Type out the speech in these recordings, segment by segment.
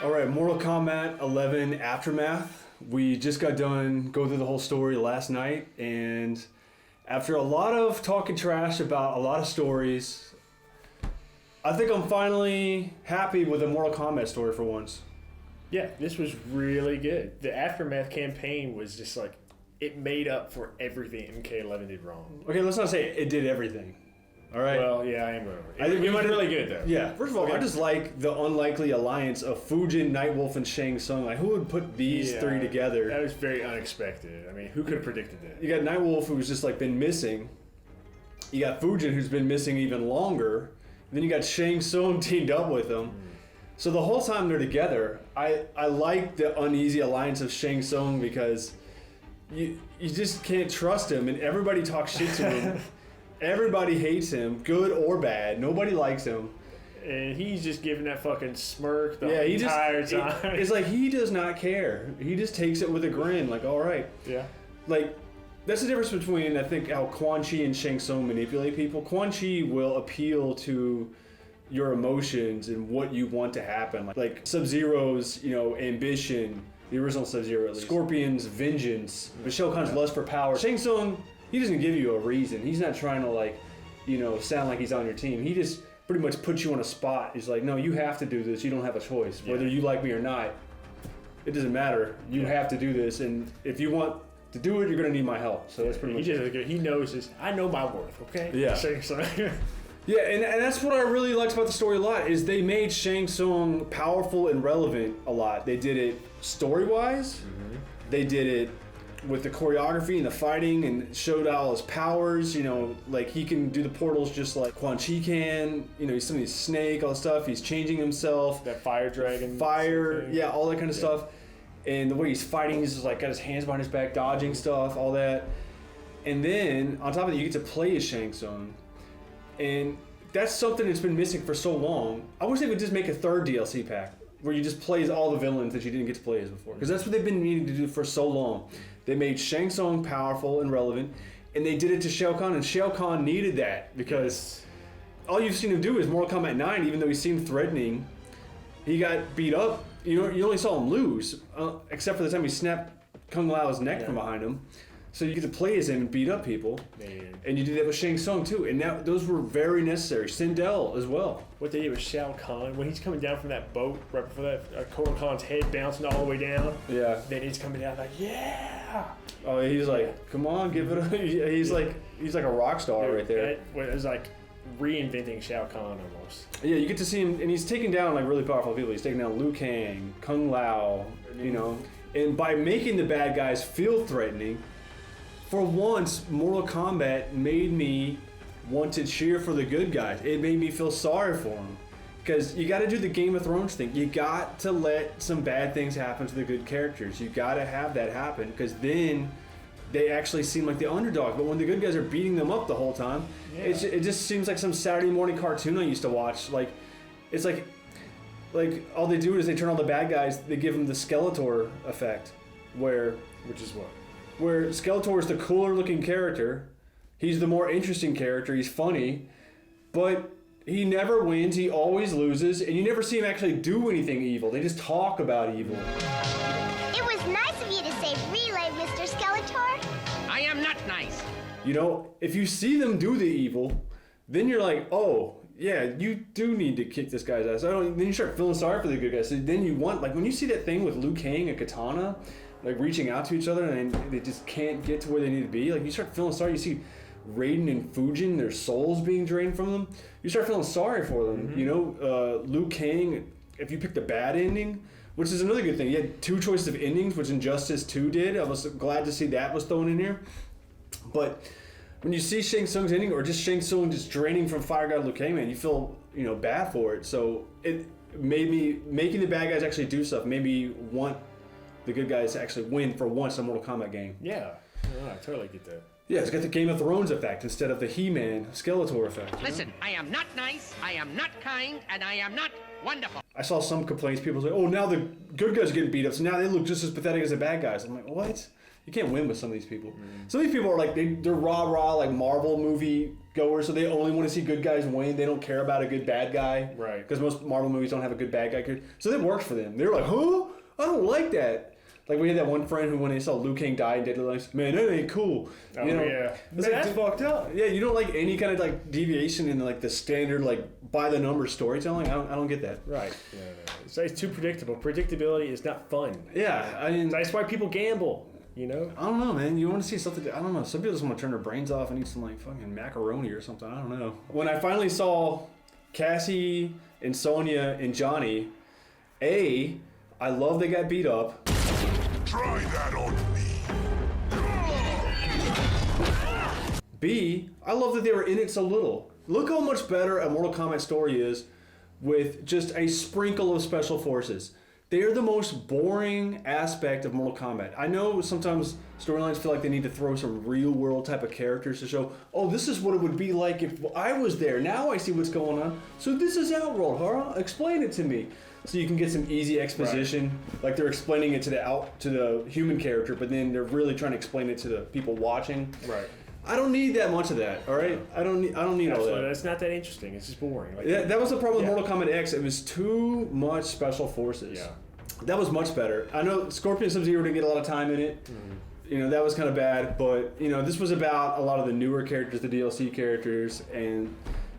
All right, Mortal Kombat 11 Aftermath. We just got done going through the whole story last night, and after a lot of talking trash about a lot of stories, I think I'm finally happy with the Mortal Kombat story for once. Yeah, this was really good. The Aftermath campaign was just like, it made up for everything MK11 did wrong. Okay, let's not say it did everything. All right. Well, yeah, I am over it. I think It was really good, though. Yeah. First of all, Okay. I just like the unlikely alliance of Fujin, Nightwolf, and Shang Tsung. Like, who would put these three together? That was very unexpected. I mean, who could have predicted that? You got Nightwolf, who's just like been missing. You got Fujin, who's been missing even longer. And then you got Shang Tsung teamed up with him. So the whole time they're together, I like the uneasy alliance of Shang Tsung because you just can't trust him, and everybody talks shit to him. Everybody hates him, good or bad. Nobody likes him. And he's just giving that fucking smirk the he entire time. It's like he does not care. He just takes it with a grin, like, all right. Yeah. Like, that's the difference between, I think, how Quan Chi and Shang Tsung manipulate people. Quan Chi will appeal to your emotions and what you want to happen. Like Sub-Zero's, ambition, the original Sub-Zero at least. Scorpion's vengeance, Shao Kahn's lust for power. Shang Tsung, he doesn't give you a reason. He's not trying to sound like he's on your team. He just pretty much puts you on a spot. He's like, no, you have to do this. You don't have a choice. Whether you like me or not, it doesn't matter. You have to do this. And if you want to do it, you're going to need my help. So that's pretty much it. He knows this. I know my worth, okay? Yeah. Yeah, and that's what I really liked about the story a lot, is they made Shang Tsung powerful and relevant a lot. They did it story-wise. Mm-hmm. They did it with the choreography and the fighting, and showed all his powers. Like he can do the portals just like Quan Chi can. He's somebody's snake, all the stuff. He's changing himself. That fire dragon. Fire, all that kind of stuff. And the way he's fighting, he's just like got his hands behind his back, dodging stuff, all that. And then on top of that, you get to play as Shang Tsung. And that's something that's been missing for so long. I wish they would just make a third DLC pack where you just play as all the villains that you didn't get to play as before. Because that's what they've been needing to do for so long. They made Shang Tsung powerful and relevant, and they did it to Shao Kahn, and Shao Kahn needed that because all you've seen him do is Mortal Kombat 9, even though he seemed threatening, he got beat up. You only saw him lose, except for the time he snapped Kung Lao's neck from behind him. So you get to play as him and beat up people. Man. And you do that with Shang Tsung too. And those were very necessary. SINDEL as well. What they did with Shao Kahn, when he's coming down from that boat, right before that, Kotal Khan's head bouncing all the way down. Yeah. Then he's coming down like, yeah. Oh, he's like, come on, give it up. He's like a rock star right there. It was like reinventing Shao Kahn almost. Yeah, you get to see him, and he's taking down like really powerful people. He's taking down Liu Kang, Kung Lao, And by making the bad guys feel threatening, for once, Mortal Kombat made me want to cheer for the good guys. It made me feel sorry for them. Because you got to do the Game of Thrones thing. You got to let some bad things happen to the good characters. You got to have that happen, because then they actually seem like the underdog. But when the good guys are beating them up the whole time, it just seems like some Saturday morning cartoon I used to watch. It's like all they do is they turn all the bad guys, they give them the Skeletor effect, which is what? Where Skeletor is the cooler looking character. He's the more interesting character. He's funny, but he never wins. He always loses, and you never see him actually do anything evil. They just talk about evil. It was nice of you to say relay, Mr. Skeletor. I am not nice. If you see them do the evil, then you're like, oh, yeah, you do need to kick this guy's ass. Then you start feeling sorry for the good guys. So then you want, like, when you see that thing with Liu Kang and Katana, like, reaching out to each other, and they just can't get to where they need to be, like, you start feeling sorry. You see Raiden and Fujin, their souls being drained from them. You start feeling sorry for them. Mm-hmm. Liu Kang, if you pick the bad ending, which is another good thing. You had two choices of endings, which Injustice 2 did. I was glad to see that was thrown in here. But when you see Shang Tsung's ending, or just Shang Tsung just draining from Fire God Liu Kang, man, you feel bad for it. So it made me, making the bad guys actually do stuff, made me want the good guys to actually win for once in a Mortal Kombat game. Yeah, I totally get that. Yeah, it's got the Game of Thrones effect instead of the He-Man Skeletor effect. Listen, I am not nice, I am not kind, and I am not wonderful. I saw some complaints. People say, oh, now the good guys are getting beat up, so now they look just as pathetic as the bad guys. I'm like, what? You can't win with some of these people. Some of these people are like they're rah like Marvel movie goers, so they only want to see good guys win. They don't care about a good bad guy, right? Because most Marvel movies don't have a good bad guy. So it works for them. They're like, huh? I don't like that. Like we had that one friend who, when they saw Liu Kang die in Dead or Alive, man, that ain't cool. Oh, you know? Yeah, man, that's fucked up. Yeah, you don't like any kind of like deviation in like the standard like by the numbers storytelling. I don't get that. Right. No. It's too predictable. Predictability is not fun. Yeah, I mean that's why people gamble. You know? I don't know, man. You want to see something? I don't know. Some people just want to turn their brains off and eat some like fucking macaroni or something. I don't know. When I finally saw Cassie and Sonya and Johnny, I love they got beat up. Try that on me. B, I love that they were in it so little. Look how much better a Mortal Kombat story is with just a sprinkle of special forces. They are the most boring aspect of Mortal Kombat. I know sometimes storylines feel like they need to throw some real world type of characters to show, oh, this is what it would be like if I was there. Now I see what's going on. So this is Outworld, huh? Explain it to me. So you can get some easy exposition, right. Like they're explaining it to the human character, but then they're really trying to explain it to the people watching. Right. I don't need that much of that. All right. I don't need all that. It's not that interesting. It's just boring. Like, yeah, that was the problem with Mortal Kombat X. It was too much special forces. Yeah. That was much better. I know Scorpion Sub-Zero didn't get a lot of time in it. Mm-hmm. You know, that was kind of bad, but you know, this was about a lot of the newer characters, the DLC characters, and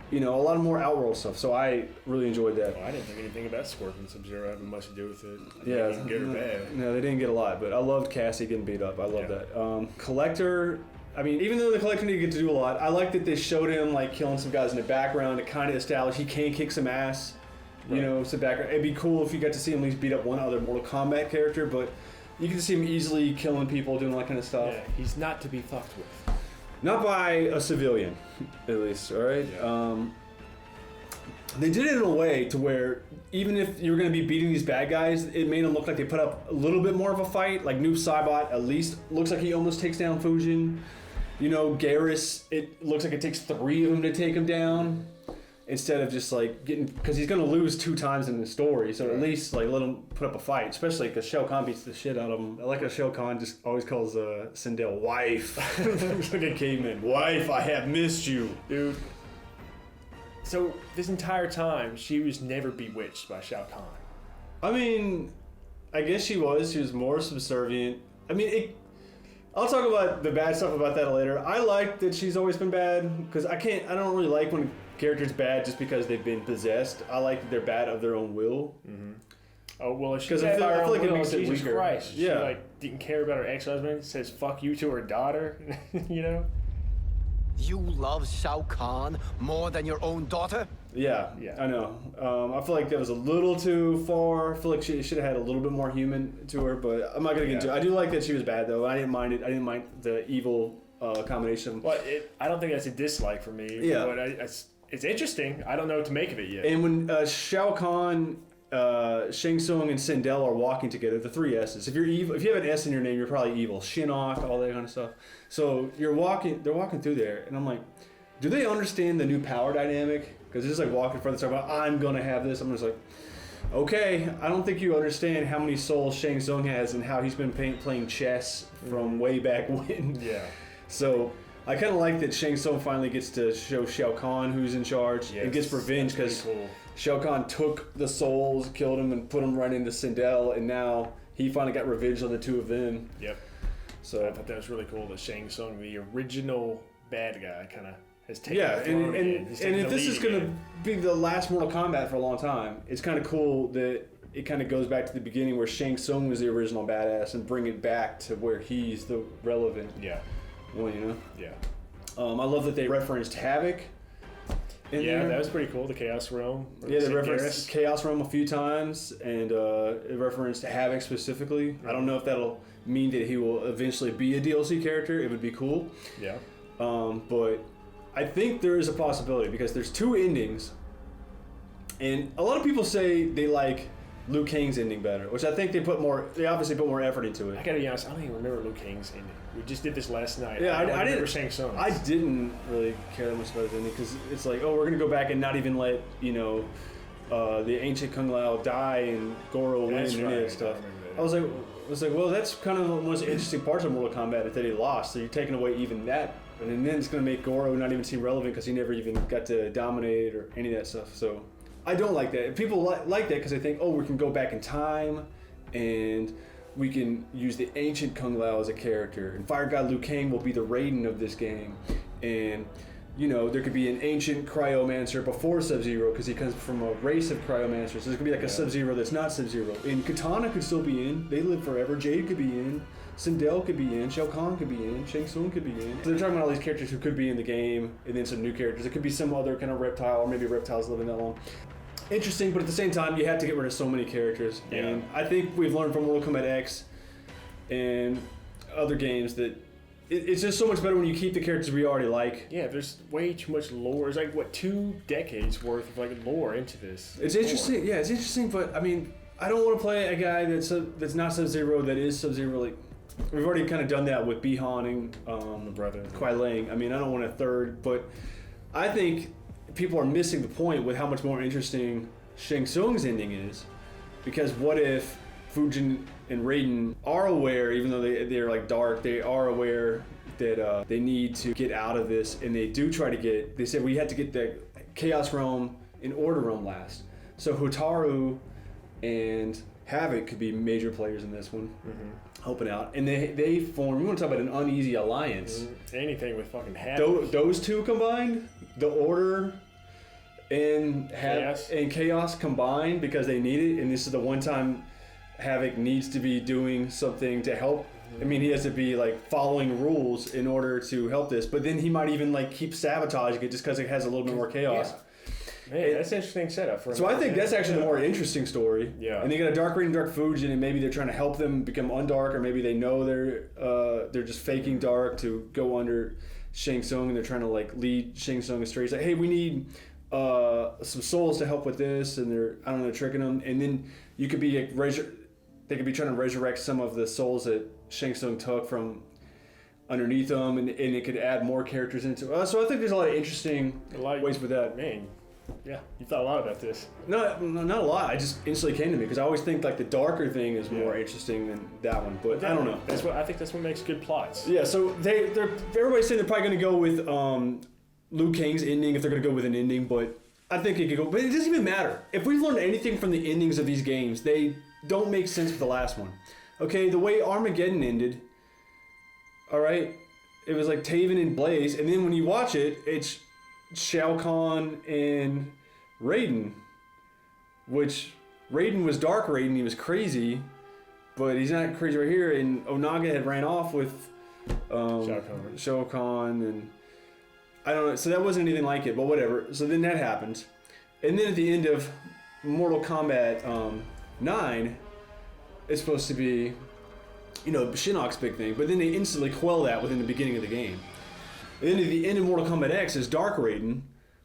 you know, a lot of more Outworld stuff. So I really enjoyed that. Well, I didn't think anything about Scorpion Sub-Zero having much to do with it. Yeah, good or bad. No, they didn't get a lot, but I loved Cassie getting beat up. I love that. Collector. I mean, even though the Collector didn't get to do a lot, I like that they showed him like killing some guys in the background to kind of establish he can kick some ass. You know, some background. It'd be cool if you got to see him at least beat up one other Mortal Kombat character, but you can see him easily killing people, doing all that kind of stuff. Yeah, he's not to be fucked with. Not by a civilian, at least. All right. Yeah. They did it in a way to where even if you're going to be beating these bad guys, it made them look like they put up a little bit more of a fight. Like Noob Saibot, at least looks like he almost takes down Fujin. You know, Garrus, it looks like it takes 3 of them to take him down. Instead of just like getting, because he's gonna lose 2 times in the story, so at least like let him put up a fight. Especially because Shao Kahn beats the shit out of him. I like how Shao Kahn just always calls SINDEL wife. Looks like a caveman. Wife, I have missed you, dude. So this entire time, she was never bewitched by Shao Kahn. I mean, I guess she was. She was more subservient. I mean, I'll talk about the bad stuff about that later. I like that she's always been bad because I don't really like when characters bad just because they've been possessed. I like that they're bad of their own will. Mm-hmm. Oh well, if because I feel like it makes it Jesus weaker. Christ, yeah, she like didn't care about her ex-husband. Says fuck you to her daughter. You know. You love Shao Kahn more than your own daughter? Yeah, I know. I feel like that was a little too far. I feel like she should have had a little bit more human to her, but I'm not gonna get into it. I do like that she was bad though. I didn't mind it. I didn't mind the evil combination. Well, I don't think that's a dislike for me. Yeah. But it's interesting. I don't know what to make of it yet. And when Shao Kahn, Shang Tsung, and SINDEL are walking together, the 3 S's. If you're evil, if you have an S in your name, you're probably evil. Shinnok, all that kind of stuff. So they're walking through there, and I'm like, do they understand the new power dynamic? Because they're just like walking further, talking about, I'm gonna have this. I'm just like, okay, I don't think you understand how many souls Shang Tsung has and how he's been playing chess from way back when. Yeah. So I kind of like that Shang Tsung finally gets to show Shao Kahn who's in charge and gets revenge because cool. Shao Kahn took the souls, killed him, and put them right into SINDEL, and now he finally got revenge on the 2 of them. Yep. So I thought that was really cool that Shang Tsung, the original bad guy, kind of has taken the throne and if this is going to be the last Mortal Kombat for a long time, it's kind of cool that it kind of goes back to the beginning where Shang Tsung was the original badass and bring it back to where he's the relevant one, you know? Yeah. I love that they referenced Havoc. Yeah, that was pretty cool. The Chaos Realm. Yeah, they referenced Chaos Realm a few times, and it referenced Havoc specifically. I don't know if that'll mean that he will eventually be a DLC character. It would be cool. Yeah. But I think there is a possibility because there's 2 endings, and a lot of people say they like Liu Kang's ending better, which I think they obviously put more effort into it. I gotta be honest, I don't even remember Liu Kang's ending. We just did this last night. Yeah, I didn't remember Shang Tsung. I didn't really care that much about his ending because it's like, oh, we're gonna go back and not even let the ancient Kung Lao die and Goro win and any of that stuff. I was like, well, that's kind of one of the most interesting parts of Mortal Kombat is that he lost. So you're taking away even that, and then it's going to make Goro not even seem relevant because he never even got to dominate or any of that stuff. So I don't like that. People like that because they think, oh, we can go back in time and we can use the ancient Kung Lao as a character, and Fire God Liu Kang will be the Raiden of this game, and you know, there could be an ancient Cryomancer before Sub-Zero because he comes from a race of Cryomancers. So there could be like a Sub-Zero that's not Sub-Zero. And Katana could still be in. They live forever. Jade could be in. SINDEL could be in. Shao Kahn could be in. Shang Tsung could be in. So they're talking about all these characters who could be in the game, and then some new characters. It could be some other kind of reptile, or maybe reptiles living that long. Interesting, but at the same time, you have to get rid of so many characters. Yeah. And I think we've learned from Mortal Kombat X and other games that it's just so much better when you keep the characters we already like. Yeah, there's way too much lore. It's like, what, 2 decades worth of like lore into this. It's interesting. Yeah, it's interesting, but I mean, I don't want to play a guy that's not Sub-Zero that is Sub-Zero. Like, we've already kind of done that with Bi-Han and the brother Kuai Liang. I mean, I don't want a third, but I think people are missing the point with how much more interesting Shang Tsung's ending is, because what if Fujin and Raiden are aware, even though they're like dark, they are aware that they need to get out of this, and they do try to get. They said we had to get the Chaos Realm and Order Realm last. So Hotaru and Havoc could be major players in this one, helping out, and they form. You want to talk about an uneasy alliance? Anything with fucking Havoc. Those two combined, the Order and Chaos combined, because they need it, and this is the one time Havoc needs to be doing something to help. I mean, he has to be like following rules in order to help this, but then he might even like keep sabotaging it just because it has a little bit more chaos. Yeah. Man, that's an interesting setup for him. So I think that's actually the more interesting story. Yeah. And they got a Dark Raiden, Dark Fujin, and maybe they're trying to help them become undark, or maybe they know they're just faking dark to go under Shang Tsung, and they're trying to like lead Shang Tsung astray. It's like, hey, we need some souls to help with this, and they're tricking them, and then you could be like, they could be trying to resurrect some of the souls that Shang Tsung took from underneath them, and it could add more characters into it. So I think there's a lot of interesting ways with that. Man, yeah, you thought a lot about this. No, not a lot. I just instantly came to me because I always think like the darker thing is more interesting than that one, but I don't know. I think that's what makes good plots. Yeah, so everybody's saying they're probably going to go with Liu Kang's ending if they're going to go with an ending, but I think it could go. But it doesn't even matter. If we've learned anything from the endings of these games, they don't make sense for the last one. Okay, the way Armageddon ended, all right, it was like Taven and Blaze, and then when you watch it, it's Shao Kahn and Raiden, which Raiden was Dark Raiden, he was crazy, but he's not crazy right here, and Onaga had ran off with Shao Kahn, and I don't know, so that wasn't anything like it, but whatever. So then that happened, and then at the end of Mortal Kombat 9, it's supposed to be, Shinnok's big thing, but then they instantly quell that within the beginning of the game. And then at the end of Mortal Kombat X is Dark Raiden,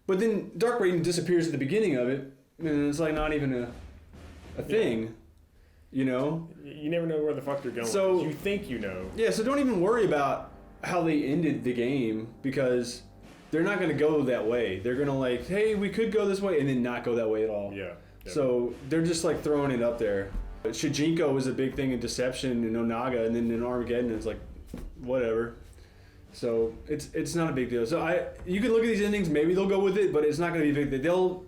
but then Dark Raiden disappears at the beginning of it, and it's like not even a thing, You never know where the fuck they're going. So you think you know. Yeah, so don't even worry about how they ended the game, because they're not going to go that way. They're going to like, hey, we could go this way, and then not go that way at all. Yeah. So they're just like throwing it up there. Shijinko was a big thing in Deception and Onaga, and then in Armageddon it's like, whatever. So it's not a big deal. So you can look at these endings, maybe they'll go with it, but it's not going to be big. They'll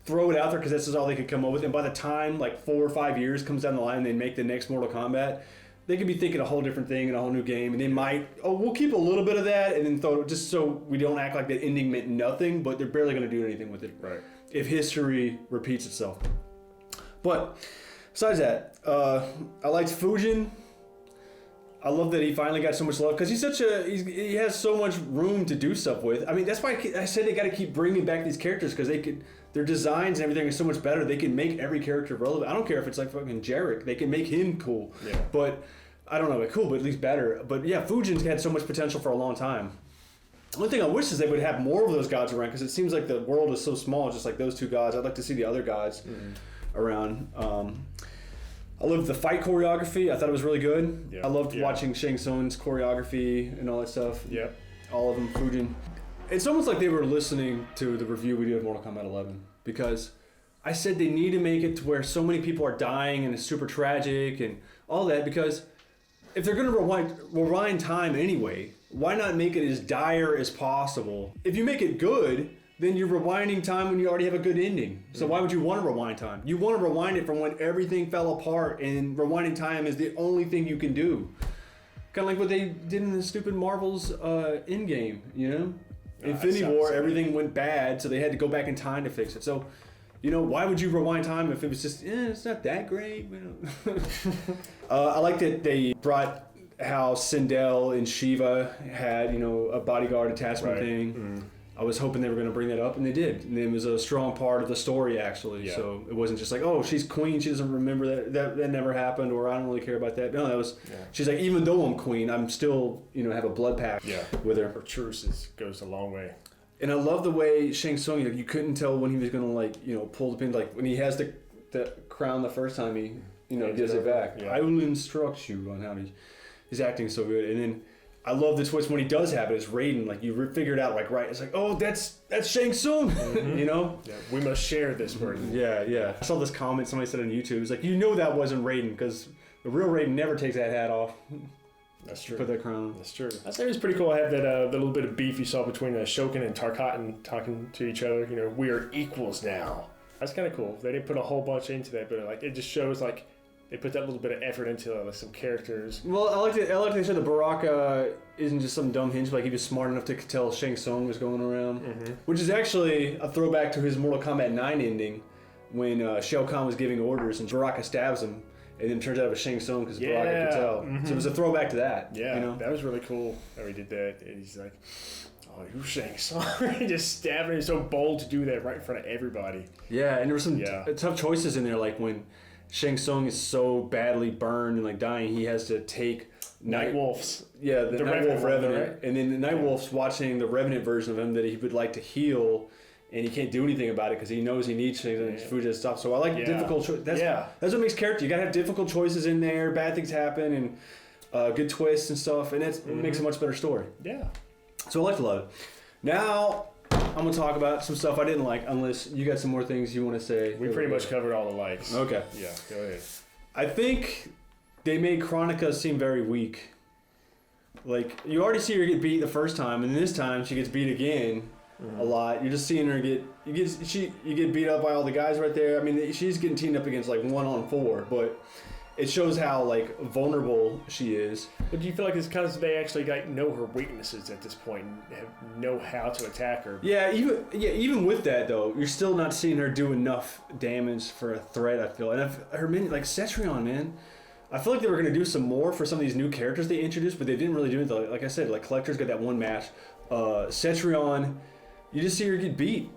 throw it out there because this is all they could come up with. And by the time like 4 or 5 years comes down the line and they make the next Mortal Kombat, they could be thinking a whole different thing and a whole new game. And they might, we'll keep a little bit of that and then throw it, just so we don't act like the ending meant nothing, but they're barely going to do anything with it. Right. If history repeats itself. But besides that, I liked Fujin. I love that he finally got so much love because he has so much room to do stuff with. I mean, that's why I said they got to keep bringing back these characters, because their designs and everything is so much better. They can make every character relevant. I don't care if it's like fucking Jarek. They can make him cool. Yeah. But I don't know, but cool, but at least better. But yeah, Fujin's had so much potential for a long time. The only thing I wish is they would have more of those gods around, because it seems like the world is so small, just like those two gods. I'd like to see the other gods around. I loved the fight choreography. I thought it was really good. Yeah. I loved watching Shang Tsung's choreography and all that stuff. Yeah. All of them, Fujin. It's almost like they were listening to the review we did of Mortal Kombat 11, because I said they need to make it to where so many people are dying and it's super tragic and all that, because if they're going to rewind time anyway, why not make it as dire as possible? If you make it good, then you're rewinding time when you already have a good ending. So why would you want to rewind time? You want to rewind it from when everything fell apart, and rewinding time is the only thing you can do. Kind of like what they did in the stupid Marvel's Endgame, you know? Infinity War, everything went bad, so they had to go back in time to fix it. So, you know, why would you rewind time if it was just, it's not that great? I like that they brought how SINDEL and SHEEVA had, you know, a bodyguard attachment thing. Mm-hmm. I was hoping they were going to bring that up, and they did. And it was a strong part of the story, actually. Yeah. So it wasn't just like, oh, she's queen, she doesn't remember that never happened, or I don't really care about that. No, that was, she's like, even though I'm queen, I'm still, you know, have a blood pact with her. Her truce goes a long way. And I love the way Shang Tsung, you couldn't tell when he was going to, like, you know, pull the pin. Like, when he has the crown the first time, he, you know, gives it back. Yeah. I will instruct you on how he's acting so good. And then I love the twist when he does have it. It's Raiden. Like, you figured out, like, right. It's like, oh, that's Shang Tsung. Mm-hmm. You know? Yeah, we must share this person. Yeah. I saw this comment somebody said on YouTube. It's like, you know that wasn't Raiden, because the real Raiden never takes that hat off. That's true. Put that crown on. That's true. I think it was pretty cool. I have that little bit of beef you saw between Shokin and Tarkatan talking to each other. You know, we are equals now. That's kind of cool. They didn't put a whole bunch into that, but like it just shows like they put that little bit of effort into like some characters. Well, I like they said that Baraka isn't just some dumb hinge, like he was smart enough to tell Shang Tsung was going around, which is actually a throwback to his Mortal Kombat 9 ending when Shao Kahn was giving orders and Baraka stabs him, and then it turns out it was Shang Tsung because Baraka could tell. So it was a throwback to that. Yeah, you know? That was really cool how he did that. And he's like, oh, you Shang Tsung. He just stabbed him. He's so bold to do that right in front of everybody. Yeah, and there were some tough choices in there, like when Shang Tsung is so badly burned and like dying, he has to take Nightwolf's. Yeah, the Nightwolf Revenant. Right? And then the Nightwolf's watching the Revenant version of him that he would like to heal, and he can't do anything about it because he knows he needs things and food to stop. So I like difficult choices. That's what makes character. You gotta have difficult choices in there, bad things happen, and good twists and stuff, and it makes a much better story. Yeah. So I liked a lot of it. Now I'm going to talk about some stuff I didn't like, unless you got some more things you want to say. We pretty much covered all the likes. Okay. Yeah, go ahead. I think they made Chronica seem very weak. Like, you already see her get beat the first time, and this time she gets beat again a lot. You're just seeing her you get beat up by all the guys right there. I mean, she's getting teamed up against like 1-on-4, but it shows how like vulnerable she is. But do you feel like it's kind of they actually like know her weaknesses at this point and know how to attack her? Yeah, even with that though, you're still not seeing her do enough damage for a threat. I feel, and her minion like Cetrion, man. I feel like they were gonna do some more for some of these new characters they introduced, but they didn't really do it though. Like I said, like Collector's got that one match. Cetrion, you just see her get beat,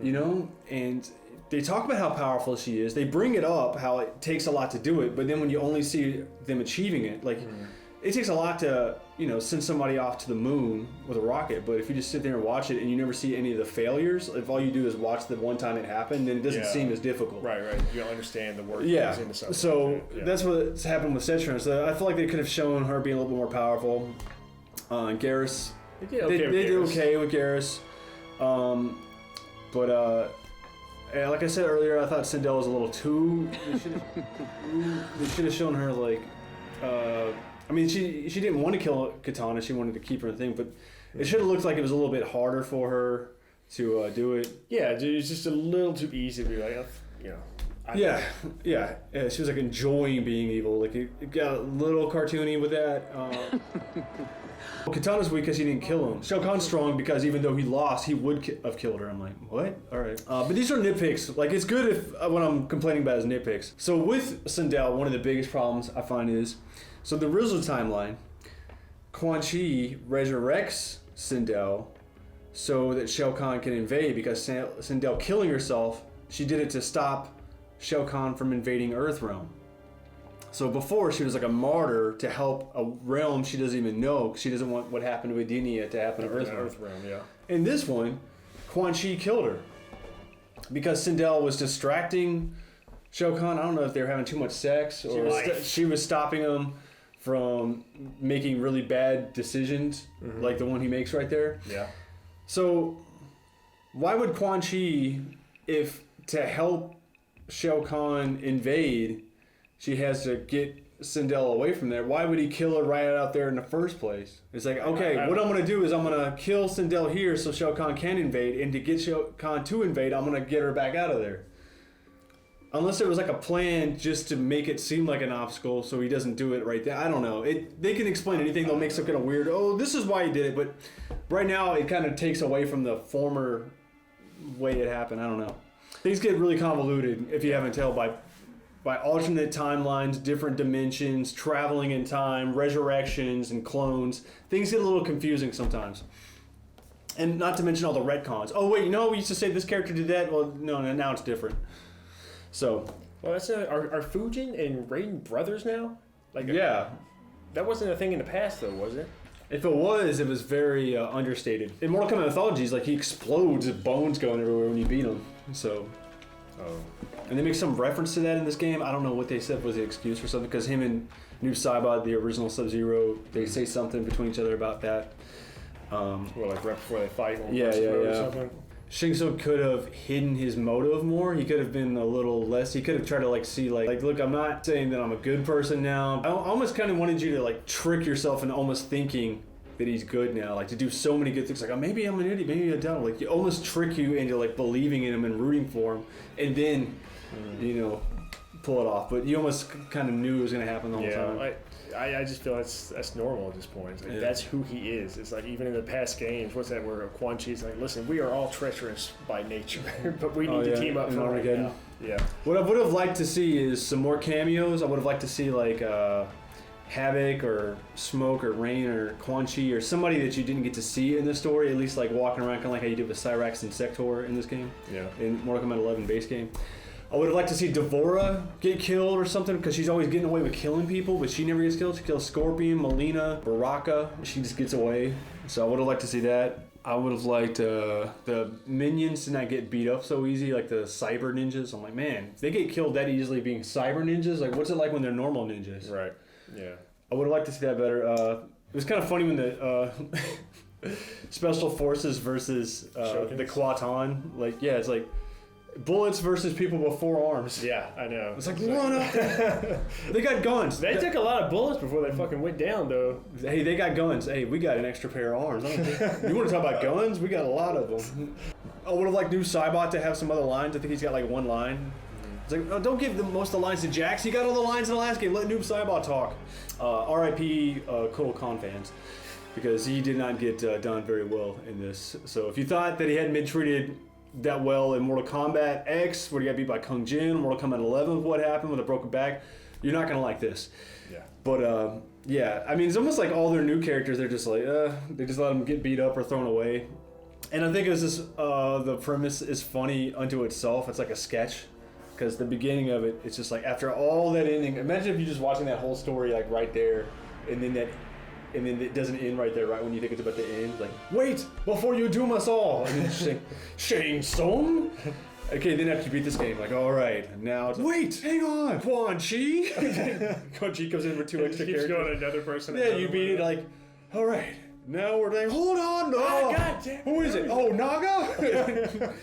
you know, and they talk about how powerful she is. They bring it up, how it takes a lot to do it, but then when you only see them achieving it, like, it takes a lot to, you know, send somebody off to the moon with a rocket, but if you just sit there and watch it and you never see any of the failures, if all you do is watch the one time it happened, then it doesn't seem as difficult. Right. You don't understand the work that goes into something. So that's what's happened with Cetrion. So I feel like they could have shown her being a little bit more powerful. Garrus, they did okay with Garrus. Like I said earlier, I thought SINDEL was a little too. They should have shown her like. I mean, she didn't want to kill Katana. She wanted to keep her in the thing, but it should have looked like it was a little bit harder for her to do it. Yeah, dude, it's just a little too easy to be like, you know. Yeah. She was like enjoying being evil. Like it got a little cartoony with that. Katana's weak because he didn't kill him. Shao Kahn's strong because even though he lost, he would have killed her. I'm like, what? All right. But these are nitpicks. Like, it's good if what I'm complaining about is nitpicks. So with SINDEL, one of the biggest problems I find is, so the original timeline, Quan Chi resurrects SINDEL so that Shao Kahn can invade, because SINDEL killing herself, she did it to stop Shao Kahn from invading Earthrealm. So before, she was like a martyr to help a realm she doesn't even know, because she doesn't want what happened to Edenia to happen to Earthrealm. Yeah. In this one, Quan Chi killed her because SINDEL was distracting Shao Kahn. I don't know if they were having too much sex, or she was stopping him from making really bad decisions, like the one he makes right there. Yeah. So why would Quan Chi, if to help Shao Kahn invade, she has to get SINDEL away from there. Why would he kill her right out there in the first place? It's like, okay, what I'm going to do is I'm going to kill SINDEL here so Shao Kahn can invade, and to get Shao Kahn to invade, I'm going to get her back out of there. Unless there was like a plan just to make it seem like an obstacle so he doesn't do it right there. I don't know. They can explain anything. They'll make some kind of weird, oh, this is why he did it. But right now it kind of takes away from the former way it happened. I don't know. Things get really convoluted, if you haven't tell, by alternate timelines, different dimensions, traveling in time, resurrections, and clones. Things get a little confusing sometimes. And not to mention all the retcons. Oh, wait, we used to say this character did that. Well, no, now it's different. So, well, that's are Fujin and Raiden brothers now? Like, yeah, that wasn't a thing in the past, though, was it? If it was very understated. In Mortal Kombat Mythologies, like he explodes, with bones going everywhere when you beat him. So, and they make some reference to that in this game. I don't know what they said was the excuse for something, because him and Noob Saibot, the original Sub-Zero, they say something between each other about that. Well, like right before they fight. Yeah. Or something. Shang Tsung could have hidden his motive more. He could have been a little less. He could have tried to see look, I'm not saying that I'm a good person now. I almost kind of wanted you to trick yourself into almost thinking that he's good now, to do so many good things. Oh, maybe I'm an idiot, maybe I don't. You almost trick you into believing in him and rooting for him, and then pull it off. But you almost kind of knew it was going to happen the whole time. I just feel that's normal at this point. It's that's who he is. It's even in the past games, what's that where Quan Chi's listen, we are all treacherous by nature, but we need to team up for right now. Yeah. What I would have liked to see is some more cameos. I would have liked to see Havoc or Smoke or Rain or Quan Chi or somebody that you didn't get to see in the story, at least walking around kind of like how you did with Cyrax and Sector in this game. Yeah. In Mortal Kombat 11 base game. I would have liked to see Devora get killed or something, because she's always getting away with killing people, but she never gets killed. She kills Scorpion, Melina, Baraka. She just gets away. So I would have liked to see that. I would have liked the minions to not get beat up so easy, like the cyber ninjas. I'm like, man, if they get killed that easily being cyber ninjas, what's it like when they're normal ninjas? Right. Yeah. I would have liked to see that better. It was kind of funny when the Special Forces versus the Kwatan, it's like bullets versus people with 4 arms. Yeah, I know. It's run up there. They got guns. They took a lot of bullets before they fucking went down, though. Hey, they got guns. Hey, we got an extra pair of arms. You want to talk about guns? We got a lot of them. I would have liked Noob Saibot to have some other lines. I think he's got one line. It's don't give most of the lines to Jax. He got all the lines in the last game. Let Noob Saibot talk. R.I.P. Kotal Khan fans, because he did not get done very well in this. So if you thought that he hadn't been treated that well in Mortal Kombat X, where he got beat by Kung Jin, Mortal Kombat 11, what happened with a broken back, you're not gonna like this. Yeah. But it's almost like all their new characters, they're just they just let them get beat up or thrown away. And I think it's just the premise is funny unto itself. It's like a sketch, because the beginning of it, it's just after all that ending. Imagine if you're just watching that whole story right there, and then it doesn't end right there, right when you think it's about to end. Wait, before you doom us all. And then you say, Shang Tsung? Okay, then after you beat this game, all right, now it's wait, hang on, Quan Chi? Quan Chi comes in for 2 extra characters. Going another person. Yeah, you beat it all right, now we're hold on, no. God damn. Who is it? Oh, Naga?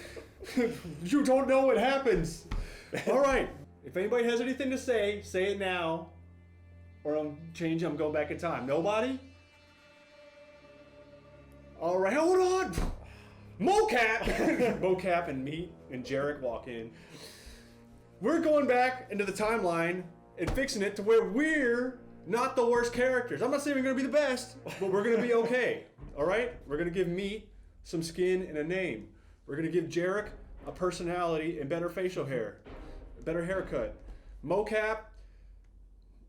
You don't know what happens. All right, if anybody has anything to say it now. Or I'm going back in time. Nobody? All right, hold on. Mocap! Mocap and Meat and Jarek walk in. We're going back into the timeline and fixing it to where we're not the worst characters. I'm not saying we're going to be the best, but we're going to be okay. All right? We're going to give Meat some skin and a name. We're going to give Jarek a personality and better facial hair. A better haircut. Mocap,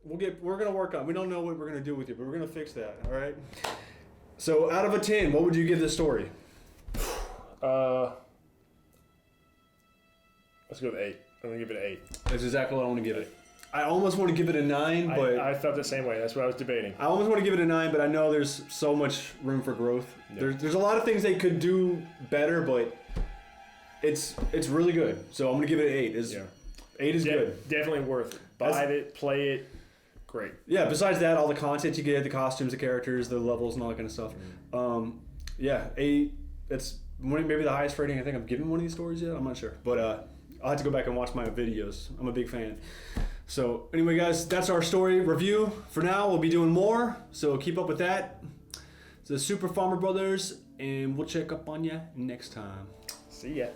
we're gonna work on. We don't know what we're gonna do with you, but we're gonna fix that. All right. So, out of a 10, what would you give this story? Let's go with 8. I'm gonna give it an 8. That's exactly what I want to give it. I almost want to give it a 9, but I felt the same way. That's what I was debating. I almost want to give it a 9, but I know there's so much room for growth. Yeah. There's a lot of things they could do better, but it's really good. So I'm gonna give it an 8. 8 is good. Definitely worth it. Buy it, play it. Great. Yeah, besides that, all the content you get, the costumes, the characters, the levels, and all that kind of stuff. 8, that's maybe the highest rating I think I've given one of these stories yet. I'm not sure. But I'll have to go back and watch my videos. I'm a big fan. So anyway, guys, that's our story review. For now, we'll be doing more, so keep up with that. It's the Super Farmer Brothers, and we'll check up on you next time. See ya.